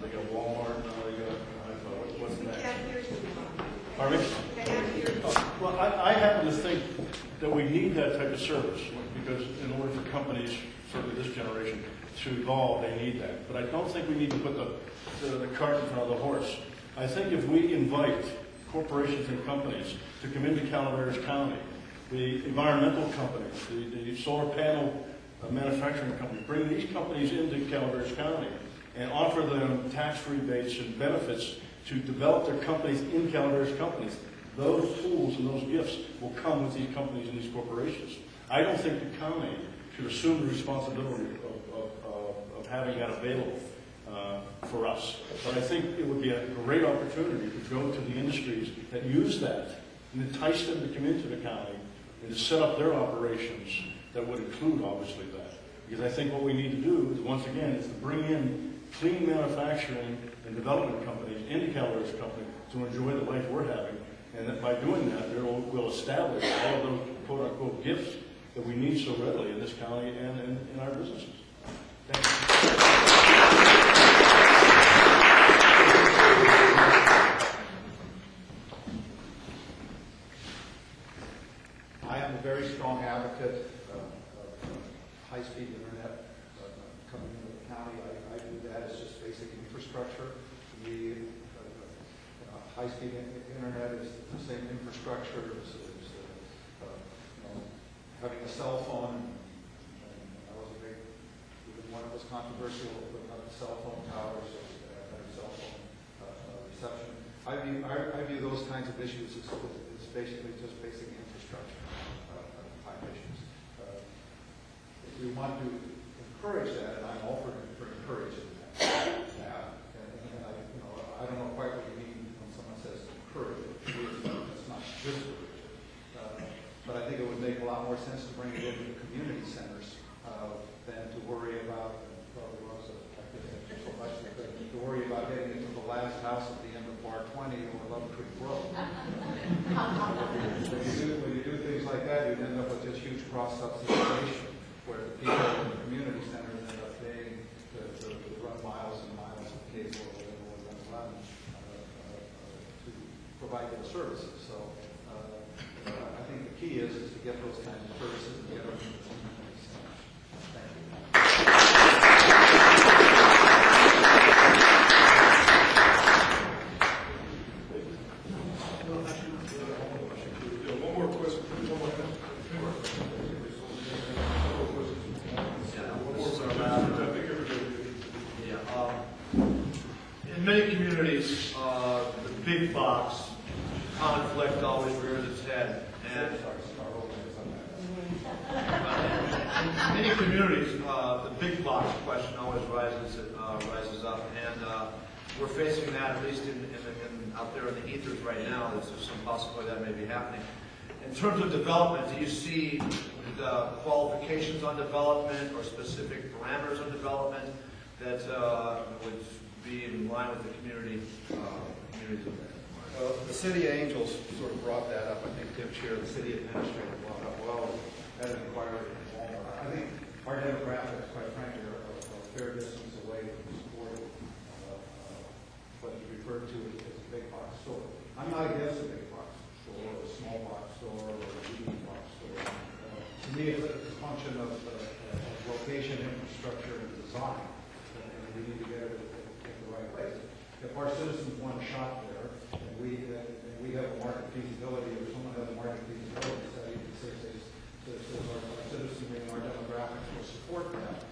Speaker 4: they got Walmart, now they got, what's next? Pardon me? Well, I happen to think that we need that type of service because in order for companies, certainly this generation, to evolve, they need that. But I don't think we need to put the cart in front of the horse. I think if we invite corporations and companies to come into Calaveras County, the environmental companies, the solar panel manufacturing companies, bring these companies into Calaveras County and offer them tax rebates and benefits to develop their companies in Calaveras companies. Those tools and those gifts will come with these companies and these corporations. I don't think the county should assume the responsibility of having that available for us. But I think it would be a great opportunity to go to the industries that use that and entice them to come into the county and to set up their operations that would include, obviously, that. Because I think what we need to do, is, once again, is to bring in clean manufacturing and development companies into Calaveras Company to enjoy the life we're having. And that by doing that, we'll establish all of those quote-unquote gifts that we need so readily in this county and in our businesses. Thank you.
Speaker 5: I am a very strong advocate of high-speed internet coming into the county. I view that as just basic infrastructure. The high-speed internet is the same infrastructure as having a cell phone. And I was a big, even one of those controversial about the cell phone towers, better cell phone reception. I view those kinds of issues as basically just basic infrastructure type issues. If we want to encourage that, and I'm all for encouraging that. I don't know quite what you mean when someone says encourage it. It's not discourage it. But I think it would make a lot more sense to bring it into the community centers than to worry about, probably was so much, to worry about getting into the last house at the end of Bar 20 or Love Creek Road. When you do things like that, you end up with this huge cross-subsidization where the people in the community centers end up paying to run miles and miles of cable or whatever was run to provide those services. So I think the key is to get those kinds of services and get them into the community centers. Thank you.
Speaker 6: One more question.
Speaker 7: In many communities, the big box conflict always rears its head. And in many communities, the big box question always rises up. And we're facing that, at least out there in the ethers right now. There's some possibility that may be happening. In terms of development, do you see the qualifications on development or specific parameters on development that would be in line with the communities of that?
Speaker 5: Well, the City Angels sort of brought that up. I think Tim Chair, the city administrator, brought up, well, at an inquiry in Walmart. I think our demographics, quite frankly, are a fair distance away from supporting what is referred to as a big box store. I'm not against a big box store, or a small box store, or a medium box store. To me, it's a function of location, infrastructure, and design. And we need to get it in the right place. If our citizens want to shop there, and we have a market feasibility, or someone has a market feasibility study that says our citizenry and our demographics will support that,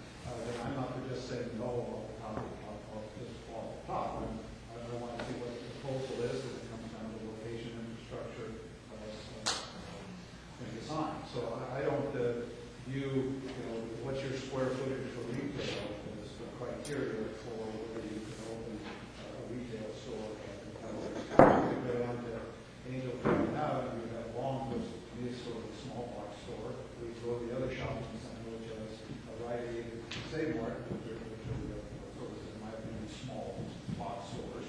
Speaker 5: then I'm not for just saying no, I'll say more, they're sort of, in my opinion, small box stores.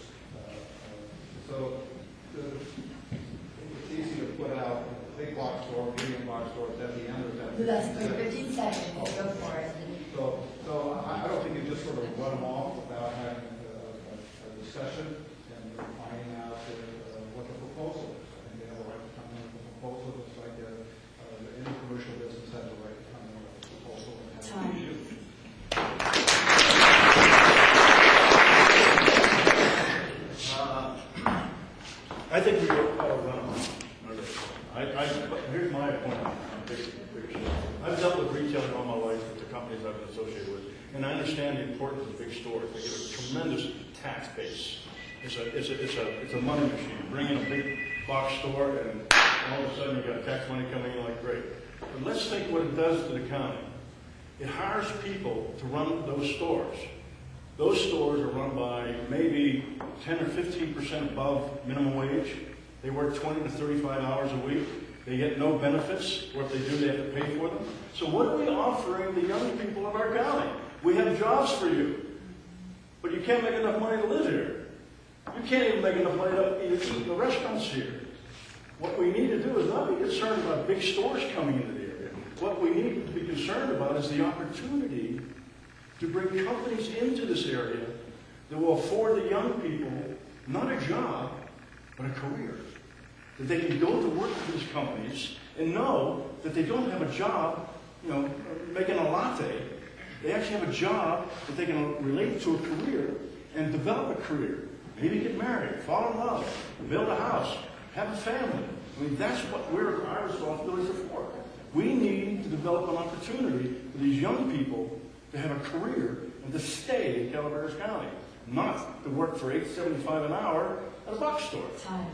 Speaker 5: So it's easy to put out a big box store, medium box stores at the end of that.
Speaker 3: So that's 15 seconds, go for it.
Speaker 5: So I don't think you just sort of run them off without having a discussion and finding out what the proposal is. I think they have a right to come in with a proposal, just like any commercial business has a right to come in with a proposal and have a review.
Speaker 4: I think we ought to run them. Here's my opinion on big store. I've dealt with retailing all my life with the companies I've been associated with, and I understand the importance of big stores. They get a tremendous tax base. It's a money machine. Bring in a big box store, and all of a sudden you got tax money coming in like great. But let's think what it does to the county. It hires people to run those stores. Those stores are run by maybe 10 or 15% above minimum wage. They work 20 to 35 hours a week. They get no benefits, or if they do, they have to pay for them. So what are we offering the young people of our county? We have jobs for you, but you can't make enough money to live here. You can't even make enough money to eat in the restaurants here. What we need to do is not be concerned about big stores coming into the area. What we need to be concerned about is the opportunity to bring companies into this area that will afford the young people not a job, but a career. That they can go to work for these companies and know that they don't have a job, making a latte. They actually have a job that they can relate to a career and develop a career. Maybe get married, fall in love, build a house, have a family. I mean, that's what our responsibilities are for. We need to develop an opportunity for these young people to have a career and to stay in Calaveras County, not to work for $8.75 an hour at a box store.
Speaker 3: Time.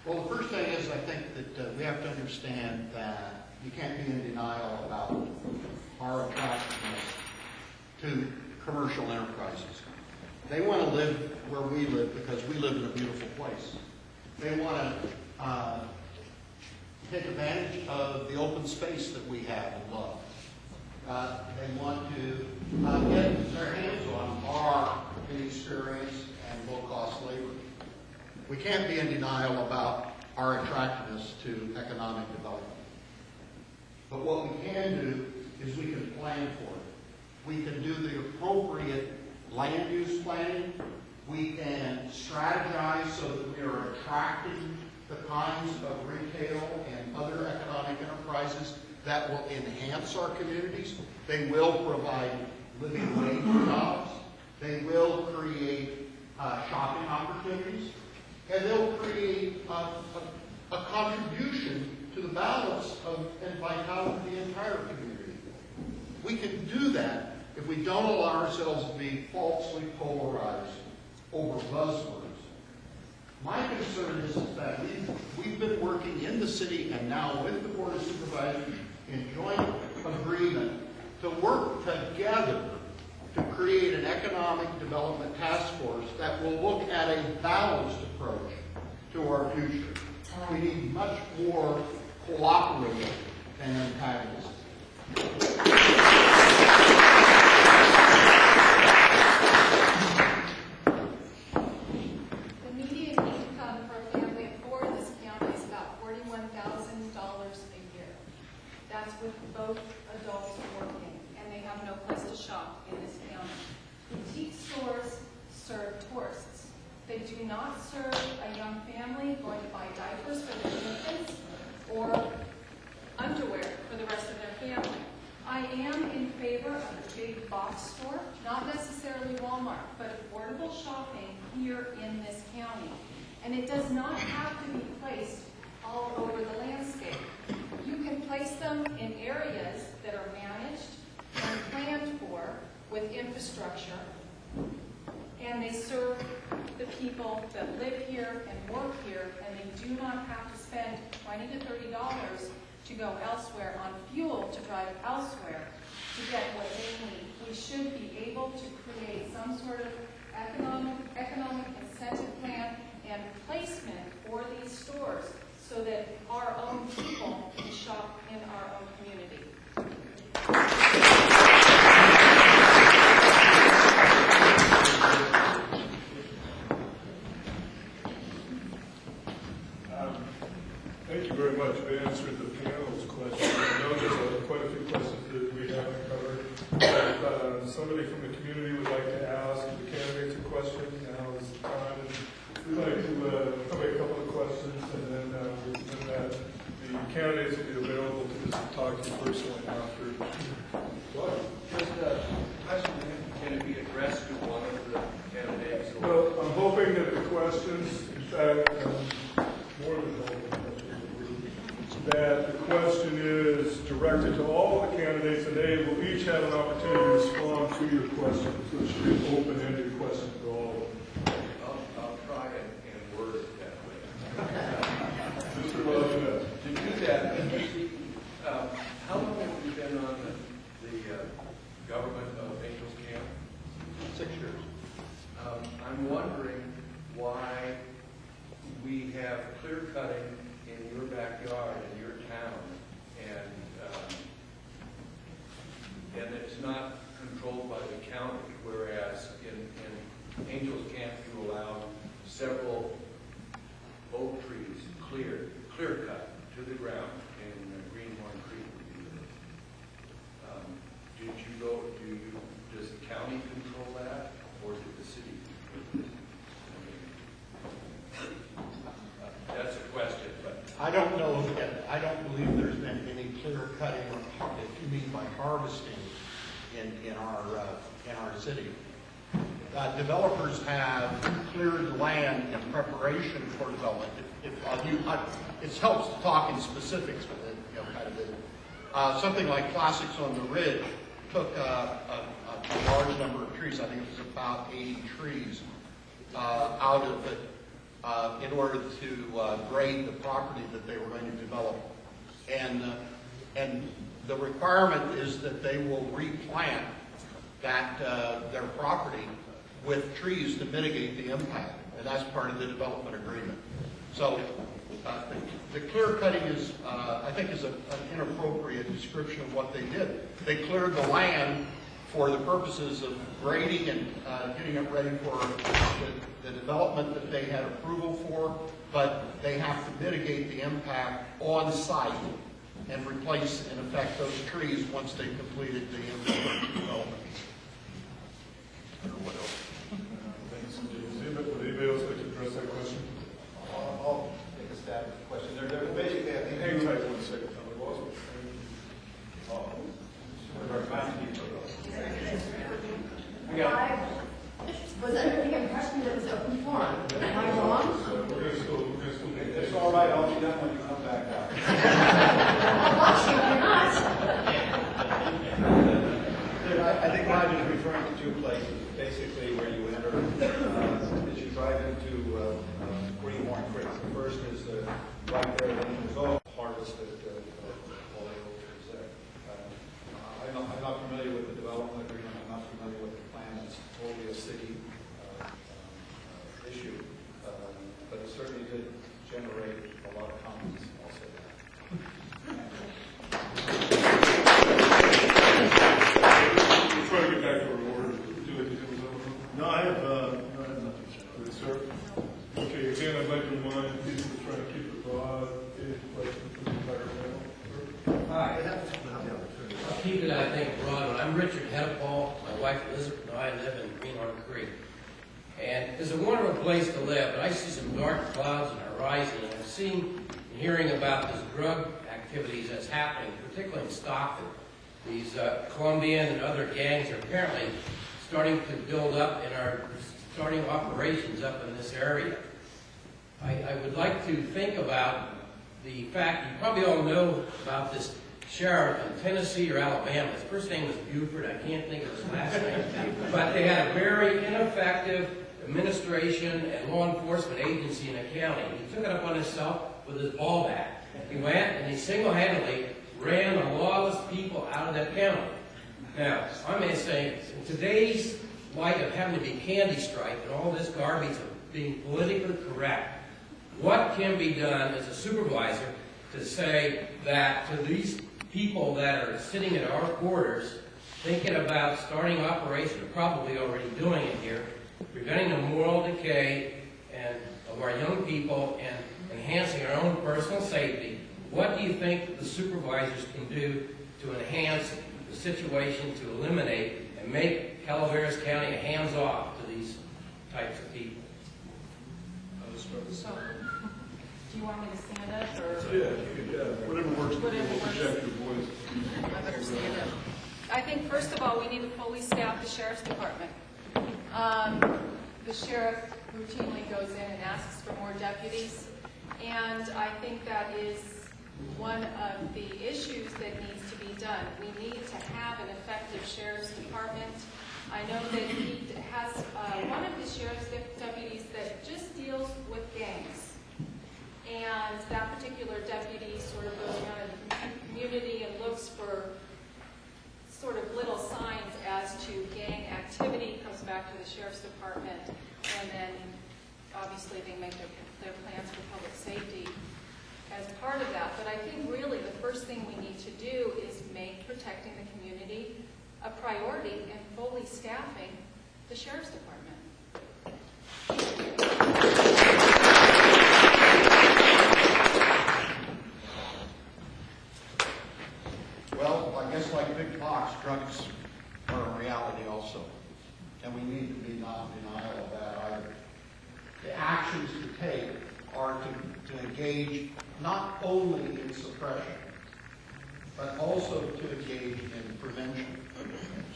Speaker 2: Well, the first thing is I think that we have to understand that you can't be in denial about our attractiveness to commercial enterprises. They want to live where we live because we live in a beautiful place. They want to take advantage of the open space that we have and love. They want to get their hands on our inexperienced and low-cost labor. We can't be in denial about our attractiveness to economic development. But what we can do is we can plan for it. We can do the appropriate land use planning. We can strategize so that we are attracting the kinds of retail and other economic enterprises that will enhance our communities. They will provide living wage jobs. They will create shopping opportunities. And they'll create a contribution to the balance and vitality of the entire community. We can do that if we don't allow ourselves to be falsely polarized over buzzwords. My concern is that we've been working in the city and now with the Board of Supervisors in joint agreement to work together to create an economic development task force that will look at a balanced approach to our future. We need much more cooperative than antagonism.
Speaker 1: The median income for a family of four in this county is about $41,000 a year. That's with both adults working, and they have no place to shop in this county. Boutique stores serve tourists. They do not serve a young family going to buy diapers for their infants or underwear for the rest of their family. I am in favor of a big box store, not necessarily Walmart, but affordable shopping here in this county. And it does not have to be placed all over the landscape. You can place them in areas that are managed and planned for with infrastructure, and they serve the people that live here and work here, and they do not have to spend $20 to $30 to go elsewhere on fuel to drive elsewhere to get what they need. We should be able to create some sort of economic incentive plan
Speaker 6: much answered the panel's question. I know there's quite a few questions that we haven't covered. But if somebody from the community would like to ask the candidates a question, now is the time. We'd like to make a couple of questions, and then the candidates will be available to just talk to you personally after.
Speaker 5: Just a question, can it be addressed to one of the candidates?
Speaker 6: Well, I'm hoping that the questions, in fact, more than hoping, that the question is directed to all the candidates, and they will each have an opportunity to respond to your question. So it should be an open-ended question for all of them.
Speaker 5: I'll try and word it that way.
Speaker 6: Mr. Wells,
Speaker 5: To do that, how long have you been on the government of Angels Camp?
Speaker 2: 6 years.
Speaker 5: I'm wondering why we have clear cutting in your backyard, in your town, and it's not controlled by the county, whereas in Angels Camp you allow several oak trees clear cut to the ground in Greenhorn Creek. Does the county control that, or did the city? That's a question, but
Speaker 2: I don't know, I don't believe there's been any clear cutting, if you mean by harvesting, in our city. Developers have cleared land in preparation for development. It helps to talk in specifics with it, kind of it. Something like Classics on the Ridge took a large number of trees, I think it was about 80 trees, out of it in order to grade the property that they were going to develop. And the requirement is that they will replant their property with trees to mitigate the impact, and that's part of the development agreement. So the clear cutting is, I think, is an inappropriate description of what they did. They cleared the land for the purposes of grading and getting it ready for the development that they had approval for, but they have to mitigate the impact on site and replace, in effect, those trees once they've completed the infrastructure development. What else?
Speaker 6: thanks. Would anybody else like to address that question?
Speaker 5: I'll take a stab at the question. They're basically, I think,
Speaker 6: Hang tight 1 second.
Speaker 3: Was under the impression that it was open forum. Am I wrong?
Speaker 6: We're going to still
Speaker 5: it's all right. I'll be done when you come back out.
Speaker 3: I'll watch you or not.
Speaker 5: I think Roger's referring to two places. Basically, where you enter, as you drive into Greenhorn Creek. The first is right there, and there's all harvested all the oak trees there. I'm not familiar with the development agreement. I'm not familiar with the plan. It's totally a city issue, but it certainly did generate a lot of comments. I'll say that.
Speaker 6: We'll try to get back to our order. Would you like to do something?
Speaker 4: No, I have nothing, sir.
Speaker 6: Good, sir. Okay, again, I'd like to remind people to try to keep it broad. Any questions for the entire panel?
Speaker 9: I'll keep it, I think, broad. I'm Richard Hedepal. My wife Elizabeth and I live in Greenhorn Creek. And it's a wonderful place to live, but I see some dark clouds on the horizon. And I've seen and hearing about this drug activities that's happening, particularly in Stockton. These Colombian and other gangs are apparently starting to build up and are starting operations up in this area. I would like to think about the fact, you probably all know about this sheriff in Tennessee or Alabama. His first name was Buford. I can't think of his last name. But they had a very ineffective administration and law enforcement agency in the county. He took it upon himself with his ball bat. He went and he single-handedly ran the lawless people out of that county. Now, I'm saying, in today's light of having to be candy striped and all this garbage of being politically correct, what can be done as a supervisor to say that to these people that are sitting at our borders, thinking about starting operation, or probably already doing it here, preventing the moral decay and of our young people and enhancing our own personal safety, what do you think the supervisors can do to enhance the situation, to eliminate and make Calaveras County hands-off to these types of people?
Speaker 1: So, do you want me to stand up or?
Speaker 6: Whatever works.
Speaker 1: Whatever works.
Speaker 6: Project your voice.
Speaker 1: I better stand up. I think first of all, we need to fully staff the sheriff's department. The sheriff routinely goes in and asks for more deputies, and I think that is one of the issues that needs to be done. We need to have an effective sheriff's department. I know that he has one of the sheriff's deputies that just deals with gangs. And that particular deputy sort of goes around in the community and looks for sort of little signs as to gang activity, comes back to the sheriff's department, and then obviously they make their plans for public safety as part of that. But I think really the first thing we need to do is make protecting the community a priority and fully staffing the sheriff's department.
Speaker 2: Well, I guess like big box, drugs are a reality also. And we need to be not in denial of that either. The actions to take are to engage not only in suppression, but also to engage in prevention.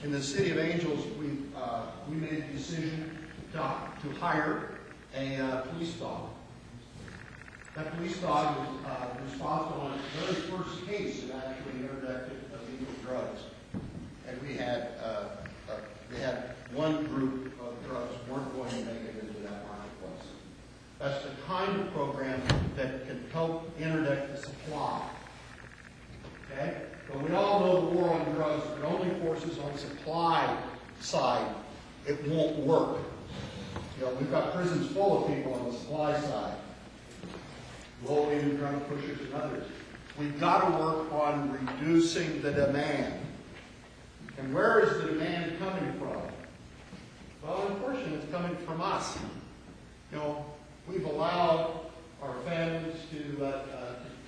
Speaker 2: In the City of Angels, we made a decision to hire a police dog. That police dog was responsible on its very first case of actually interdicted illegal drugs. And we had one group of drugs weren't going to make it into that marketplace. That's the kind of program that can help interdict the supply. Okay? But we all know the war on drugs, if it only forces on the supply side, it won't work. You know, we've got prisons full of people on the supply side. Low-income drug pushers and others. We've got to work on reducing the demand. And where is the demand coming from? Well, unfortunately, it's coming from us. You know, we've allowed our families to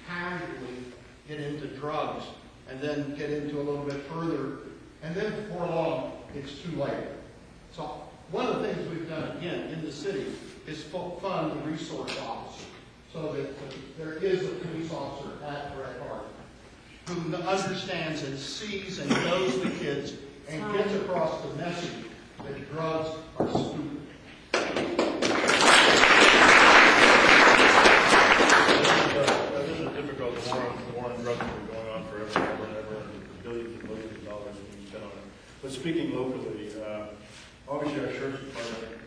Speaker 2: casually get into drugs and then get into a little bit further, and then before long, it's too late. So one of the things we've done, again, in the city is fund the resource officer, so that there is a police officer at Red Heart who understands and sees and knows the kids and gets across the message that drugs are stupid.
Speaker 4: This is difficult. The war on drugs has been going on forever and ever, and billions and millions of dollars being spent on it. But speaking locally, obviously our sheriff's department,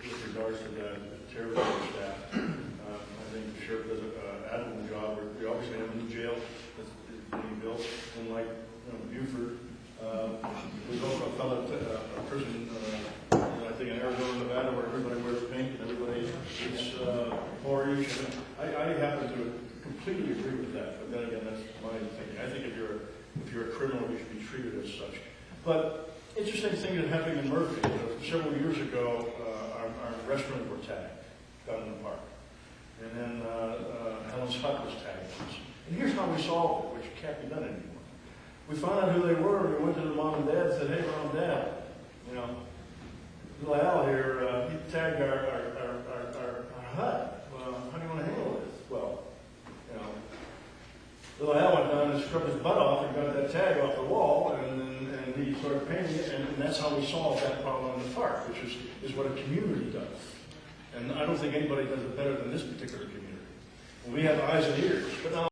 Speaker 4: with regards to the terrorism staff, I think the sheriff does an admirable job. We obviously have a new jail that's being built, and like Buford, we've also found a prison, I think in Arizona, Nevada, where everybody wears pink and everybody eats porridge. I happen to completely agree with that, but then again, that's my thinking. I think if you're a criminal, you should be treated as such. But interesting thing that happened in Murphy. Several years ago, our restaurants were tagged down in the park. And then Helen's Hut was tagged. And here's how we solved it, which can't be done anymore. We found out who they were, and we went to the mom and dad and said, hey, mom and dad, you know, little Al here, he tagged our hut. Well, how do you want to handle this? Well, you know, little Al went down and scrubbed his butt off and got that tag off the wall, and he started painting it, and that's how we solved that problem in the park, which is what a community does. And I don't think anybody does it better than this particular community. And we have eyes and ears. But now